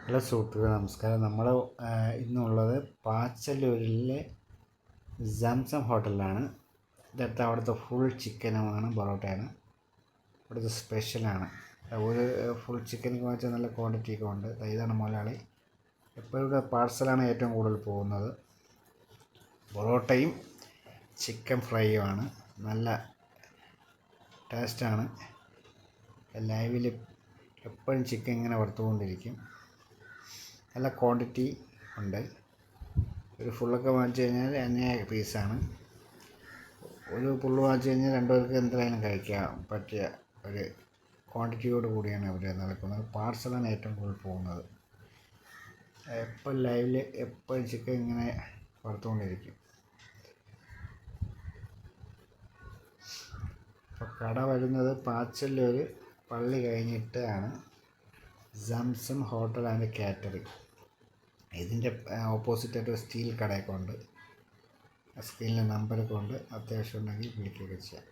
Hello സുഹൃത്തുക്കളെ, നമസ്കാരം. നമ്മൾ ഇന്നുള്ളത് പാച്ചല്ലൂരിലെ സംസം ഹോട്ടലിലാണ്. ഇതടുത്ത് അവിടുത്തെ ഫുൾ ചിക്കനുമാണ്, പൊറോട്ടയാണ് ഇവിടുത്തെ സ്പെഷ്യലാണ്. ഒരു ഫുൾ ചിക്കൻ വാങ്ങിച്ചാൽ നല്ല ക്വാണ്ടിറ്റിയൊക്കെ ഉണ്ട്. ഇതാണ് മുതലാളി. എപ്പോഴും ഇവിടെ പാഴ്സലാണ് ഏറ്റവും കൂടുതൽ പോകുന്നത്. പൊറോട്ടയും ചിക്കൻ ഫ്രൈയുമാണ്. നല്ല ടേസ്റ്റാണ്. ലൈവിൽ എപ്പോഴും ചിക്കൻ ഇങ്ങനെ വറുത്തുകൊണ്ടിരിക്കും. നല്ല ക്വാണ്ടിറ്റി ഉണ്ട്. ഒരു ഫുള്ളൊക്കെ വാങ്ങിച്ചു കഴിഞ്ഞാൽ 5 പീസാണ്. ഒരു ഫുള്ള് വാങ്ങിച്ചു കഴിഞ്ഞാൽ 2 പേർക്ക് എന്തായാലും കഴിക്കാൻ പറ്റിയ ഒരു ക്വാണ്ടിറ്റിയോട് കൂടിയാണ് അവർ നടക്കുന്നത്. പാർസലാണ് ഏറ്റവും കൂടുതൽ പോകുന്നത്. എപ്പോൾ ലൈവിൽ എപ്പോഴും ചിക്കൻ ഇങ്ങനെ വറുത്തുകൊണ്ടിരിക്കും. അപ്പോൾ കട വരുന്നത് പാച്ചല്ലൂർ പള്ളി കഴിഞ്ഞിട്ടാണ്. Zamzam hotel and catering. ഇതിൻ്റെ ഓപ്പോസിറ്റായിട്ട് സ്റ്റീൽ കടയൊക്കെ ഉണ്ട്. സ്ക്രീനിലെ നമ്പറൊക്കെ ഉണ്ട്. അത്യാവശ്യം ഉണ്ടെങ്കിൽ വിളിക്കുകയൊക്കെ ചെയ്യാം.